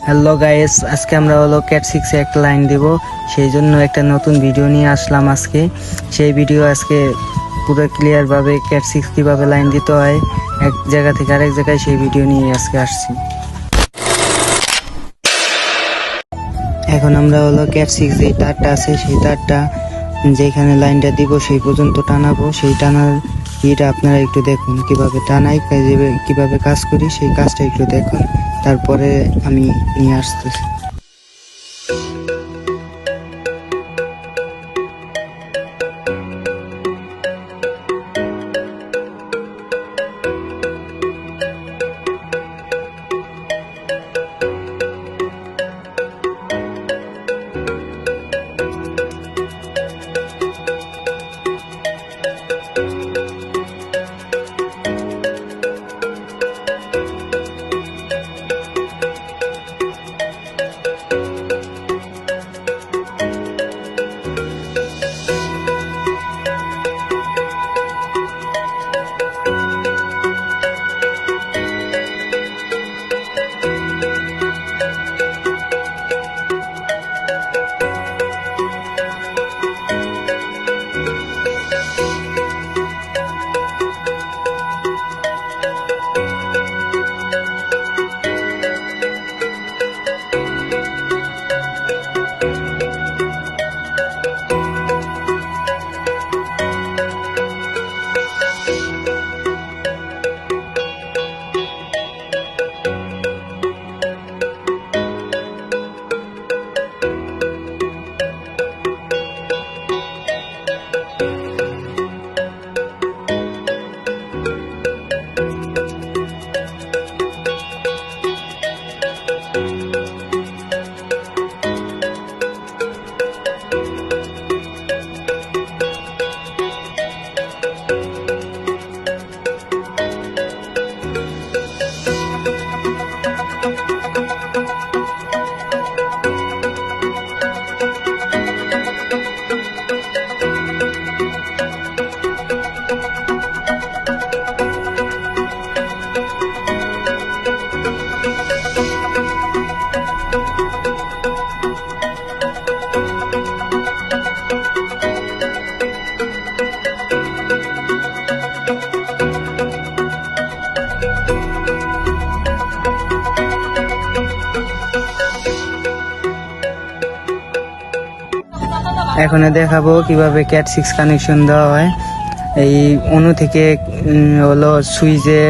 Hello guys, আজকে আমরা হলো ক্যাট 6 এ একটা লাইন দিব, সেই জন্য একটা নতুন ভিডিও নিয়ে আসলাম আজকে। সেই ভিডিও আজকে পুরো ক্লিয়ার ভাবে ক্যাট 6 কিভাবে লাইন দিতে হয় এক জায়গা থেকে আরেক জায়গায়, সেই ভিডিও নিয়ে আজকে আসছি। এখন আমরা হলো ক্যাট 6 যে তারটা আছে সেই তারটা যেখানে লাইনটা দিব সেই পর্যন্ত টানাবো। সেই টানার ইটা আপনারা একটু দেখুন, কিভাবে টানাই, কিভাবে কাজ করি সেই কাজটা একটু দেখুন, তারপরে আমি নিয়ে আসতেছি। এখন দেখাবো কিভাবে ক্যাট 6 কানেকশন দেওয়া হয়। এই অনু থেকে হলো সুইচে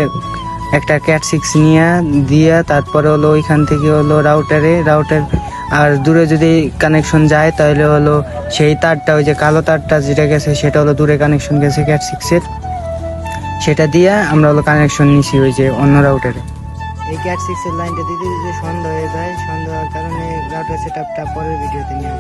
একটা ক্যাট 6 নিয়ে দিয়ে তারপরে হলো ওইখান থেকে হলো রাউটার আর দূরে যদি কানেকশন যায় তাহলে হলো সেই তারটা, ওই যে কালো তারটা যেটা গেছে সেটা হলো দূরে কানেকশন গেছে ক্যাট 6 এর, সেটা দিয়ে আমরা হলো কানেকশন নিছি ওই যে অন্য রাউটারে। এই ক্যাট 6 এর লাইনটা দিতে দিতে সন্ধ্যা হয়ে যায়, সন্ধ্যা হওয়ার কারণে রাউটার সেটআপটা পরের ভিডিওতে নিয়ে